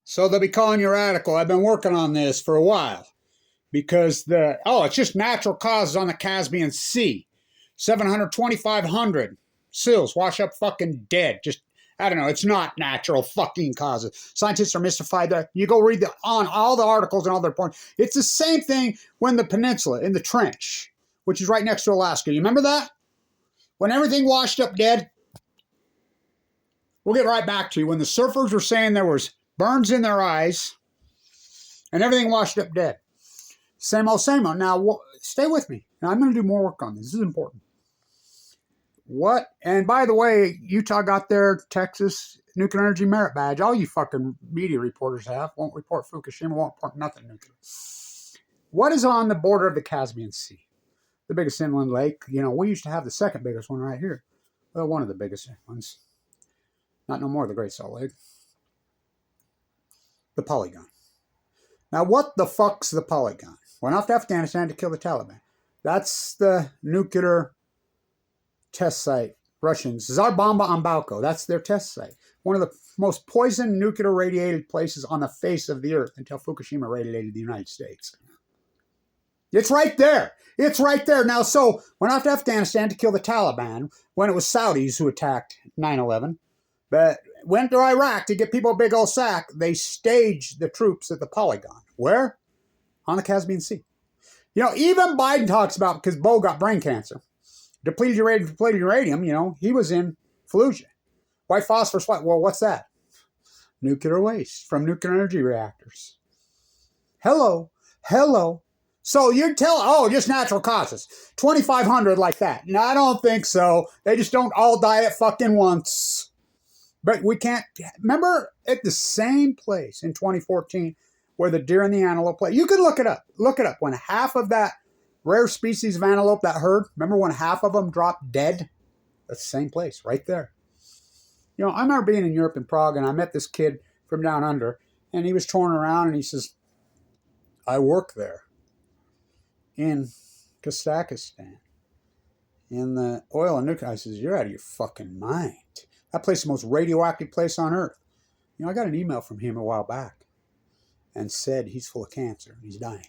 So they'll be calling you radical. I've been working on this for a while because it's just natural causes on the Caspian Sea. 700, 2,500 seals wash up fucking dead. Just, I don't know. It's not natural fucking causes. Scientists are mystified. You go read on all the articles and all their points. It's the same thing when the peninsula in the trench, which is right next to Alaska. You remember that? When everything washed up dead? We'll get right back to you. When the surfers were saying there was burns in their eyes and everything washed up dead. Same old, same old. Now, stay with me. Now, I'm going to do more work on this. This is important. What? And by the way, Utah got their Texas Nuclear Energy Merit Badge. All you fucking media reporters won't report Fukushima, won't report nothing nuclear. What is on the border of the Caspian Sea? The biggest inland lake. You know, we used to have the second biggest one right here. Well, one of the biggest ones. Not no more, the Great Salt Lake. The Polygon. Now, what the fuck's the Polygon? Went off to Afghanistan to kill the Taliban. That's the nuclear test site. Russians. Tsarbomba on Balko. That's their test site. One of the most poisoned nuclear radiated places on the face of the earth until Fukushima radiated the United States. It's right there. It's right there. Now, so, went off to Afghanistan to kill the Taliban when it was Saudis who attacked 9/11. But went to Iraq to get people a big old sack. They staged the troops at the Polygon. Where? On the Caspian Sea. You know, even Biden talks about, because Bo got brain cancer, depleted uranium, you know, he was in Fallujah. White phosphorus, well, what's that? Nuclear waste from nuclear energy reactors. Hello. So you'd tell, just natural causes. 2,500 like that. No, I don't think so. They just don't all die at fucking once. But we can't, remember at the same place in 2014 where the deer and the antelope play. You could look it up. Look it up. When half of that rare species of antelope, that herd, remember when half of them dropped dead? That's the same place, right there. You know, I remember being in Europe in Prague, and I met this kid from down under, and he was touring around, and he says, I work there in Kazakhstan in the oil and nuclear. I says, you're out of your fucking mind. That place is the most radioactive place on earth. You know, I got an email from him a while back and said he's full of cancer and he's dying.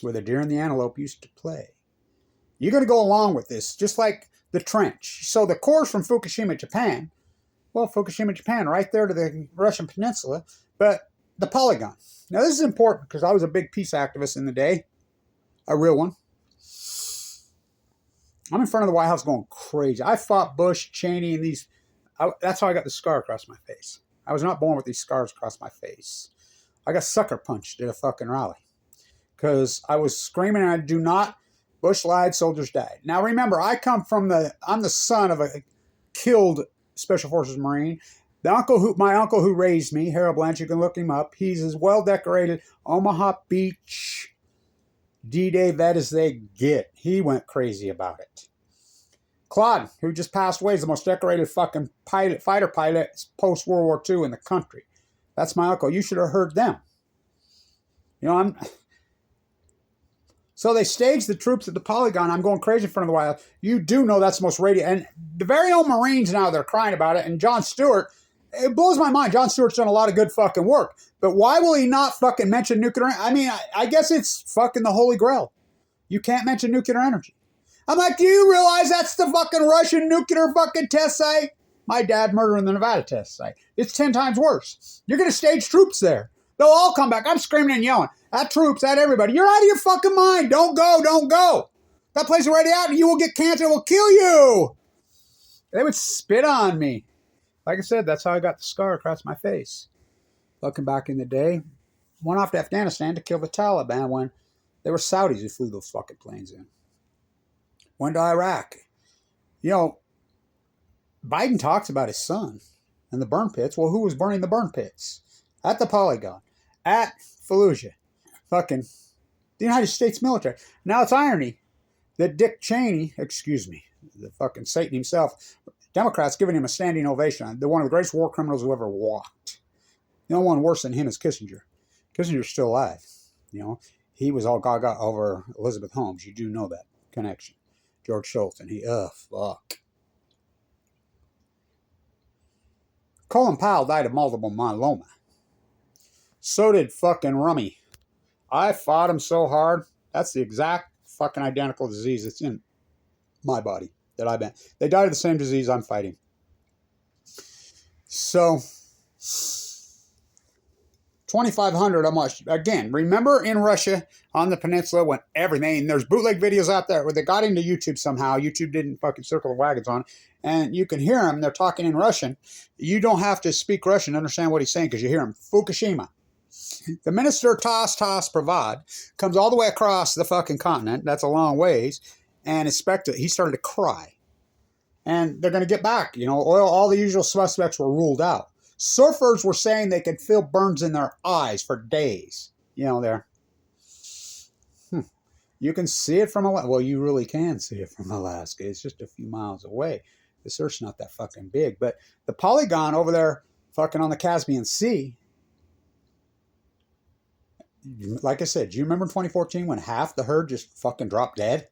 Where the deer and the antelope used to play. You're going to go along with this, just like the trench. So the core's from Fukushima, Japan. Well, Fukushima, Japan, right there to the Russian peninsula. But the Polygon. Now, this is important because I was a big peace activist in the day. A real one. I'm in front of the White House going crazy. I fought Bush, Cheney, and these. That's how I got the scar across my face. I was not born with these scars across my face. I got sucker punched at a fucking rally. Because I was screaming, and I do not. Bush lied, soldiers died. Now remember, I'm the son of a killed Special Forces Marine. My uncle who raised me, Harold Blanche, you can look him up. He's as well decorated Omaha Beach D-Day vet as they get. He went crazy about it. Claude, who just passed away, is the most decorated fucking fighter pilot post-World War II in the country. That's my uncle. You should have heard them. You know, So they staged the troops at the Polygon. I'm going crazy in front of the White House. You do know that's the most radio. And the very own Marines now, they're crying about it. And Jon Stewart, it blows my mind. Jon Stewart's done a lot of good fucking work. But why will he not fucking mention nuclear? I mean, I guess it's fucking the Holy Grail. You can't mention nuclear energy. I'm like, do you realize that's the fucking Russian nuclear fucking test site? My dad murdering the Nevada test site. It's 10 times worse. You're going to stage troops there. They'll all come back. I'm screaming and yelling. At troops, at everybody. You're out of your fucking mind. Don't go. Don't go. That place is already out and you will get cancer. It will kill you. They would spit on me. Like I said, that's how I got the scar across my face. Looking back in the day, went off to Afghanistan to kill the Taliban when they were Saudis who flew those fucking planes in. Went to Iraq. You know, Biden talks about his son and the burn pits. Well, who was burning the burn pits? At the Polygon. At Fallujah. Fucking the United States military. Now it's irony that Dick Cheney, the fucking Satan himself, Democrats giving him a standing ovation. They're one of the greatest war criminals who ever walked. No one worse than him is Kissinger. Kissinger's still alive. You know, he was all gaga over Elizabeth Holmes. You do know that connection. George Shultz, and fuck. Colin Powell died of multiple myeloma. So did fucking Rummy. I fought him so hard. That's the exact fucking identical disease that's in my body that I've been. They died of the same disease I'm fighting. So, 2,500 how much? Again, remember in Russia on the peninsula when everything, there's bootleg videos out there where they got into YouTube somehow. YouTube didn't fucking circle the wagons on it. And you can hear them. They're talking in Russian. You don't have to speak Russian to understand what he's saying because you hear him. Fukushima. The minister Tass Pravad comes all the way across the fucking continent. That's a long ways. And he started to cry. And they're going to get back. You know, oil, all the usual suspects were ruled out. Surfers were saying they could feel burns in their eyes for days. You know, they're... You can see it from Alaska. Well, you really can see it from Alaska. It's just a few miles away. This Earth's not that fucking big. But the Polygon over there fucking on the Caspian Sea, like I said, do you remember 2014 when half the herd just fucking dropped dead?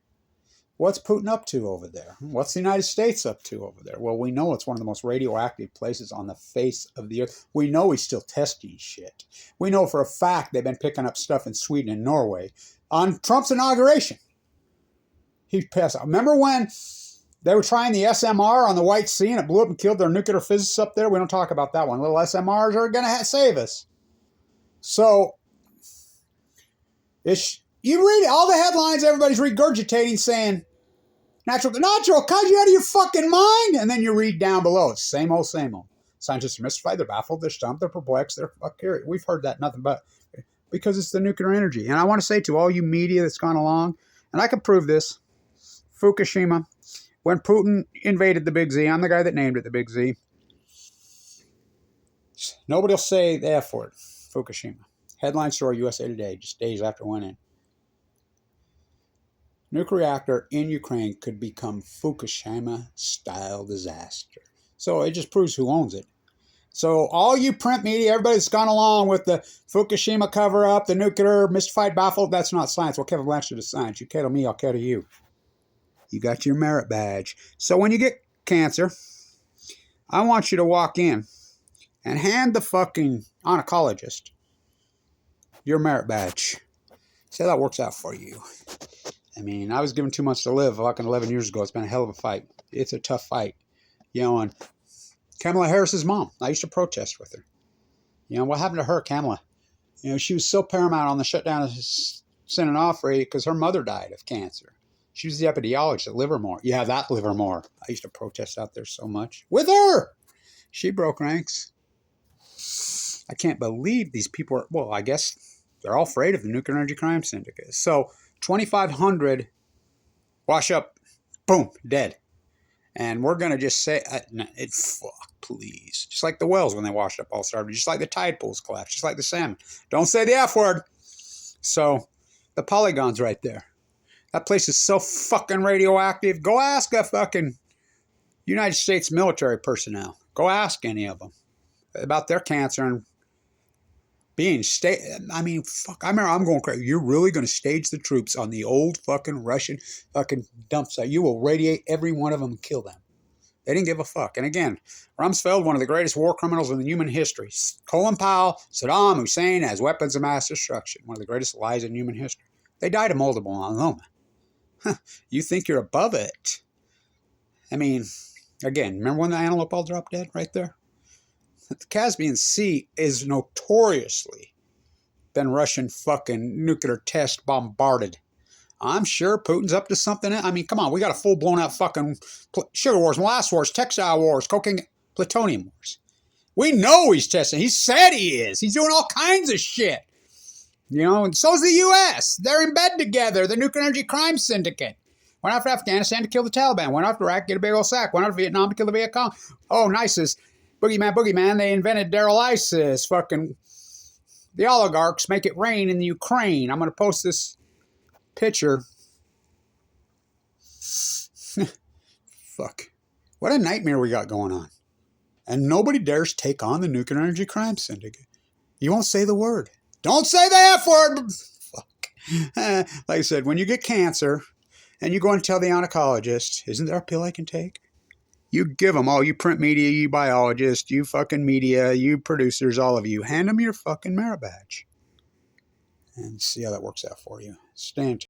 What's Putin up to over there? What's the United States up to over there? Well, we know it's one of the most radioactive places on the face of the earth. We know he's still testing shit. We know for a fact they've been picking up stuff in Sweden and Norway. On Trump's inauguration, he passed out. Remember when they were trying the SMR on the White Sea and it blew up and killed their nuclear physicists up there? We don't talk about that one. Little SMRs are going to save us. So, you read all the headlines, everybody's regurgitating saying, natural, cause you out of your fucking mind. And then you read down below, it's same old, same old. Scientists are mystified, they're baffled, they're stumped, they're perplexed, they're fucking, we've heard that nothing but, because it's the nuclear energy. And I want to say to all you media that's gone along, and I can prove this, Fukushima, when Putin invaded the Big Z, I'm the guy that named it the Big Z. Nobody will say the F word, Fukushima. Headline story, USA Today, just days after it went in. Nuclear reactor in Ukraine could become Fukushima-style disaster. So it just proves who owns it. So all you print media, everybody that's gone along with the Fukushima cover-up, the nuclear mystified, baffled, that's not science. Well, Kevin Blanchard is science. You kettle me, I'll kettle you. You got your merit badge. So when you get cancer, I want you to walk in and hand the fucking oncologist your merit badge. See how that works out for you. I mean, I was given 2 months to live fucking 11 years ago. It's been a hell of a fight. It's a tough fight. You know, and Kamala Harris's mom, I used to protest with her. You know, what happened to her, Kamala? You know, she was so paramount on the shutdown of Senate Offrey because her mother died of cancer. She was the epidemiologist at Livermore. Yeah, that Livermore. I used to protest out there so much. With her! She broke ranks. I can't believe these people are, well, I guess they're all afraid of the nuclear energy crime syndicate. So 2,500 wash up, boom, dead. And we're going to just say, fuck, please. Just like the wells when they washed up all started. Just like the tide pools collapsed. Just like the salmon. Don't say the F word. So the Polygon's right there. That place is so fucking radioactive. Go ask a fucking United States military personnel. Go ask any of them about their cancer and being I mean, fuck, I remember I'm going crazy. You're really going to stage the troops on the old fucking Russian fucking dump site. You will radiate every one of them and kill them. They didn't give a fuck. And again, Rumsfeld, one of the greatest war criminals in human history. Colin Powell, Saddam Hussein as weapons of mass destruction. One of the greatest lies in human history. They died of multiple myeloma. You think you're above it. I mean, again, remember when the antelope all dropped dead right there? The Caspian Sea is notoriously been Russian fucking nuclear test bombarded. I'm sure Putin's up to something. I mean, come on, we got a full blown out fucking sugar wars, molasses wars, textile wars, cocaine, plutonium wars. We know he's testing. He said he is. He's doing all kinds of shit. You know, and so's the U.S. They're in bed together, the nuclear energy crime syndicate. Went after Afghanistan to kill the Taliban. Went after Iraq, get a big old sack. Went after Vietnam to kill the Viet Cong. Oh, nicest. Boogeyman, they invented Daryl ISIS. Fucking the oligarchs make it rain in the Ukraine. I'm going to post this picture. Fuck. What a nightmare we got going on. And nobody dares take on the nuclear energy crime syndicate. You won't say the word. Don't say the F word. Fuck. Like I said, when you get cancer and you go and tell the oncologist, isn't there a pill I can take? You give them all, you print media, you biologists, you fucking media, you producers, all of you. Hand them your fucking merit badge. And see how that works out for you. Stand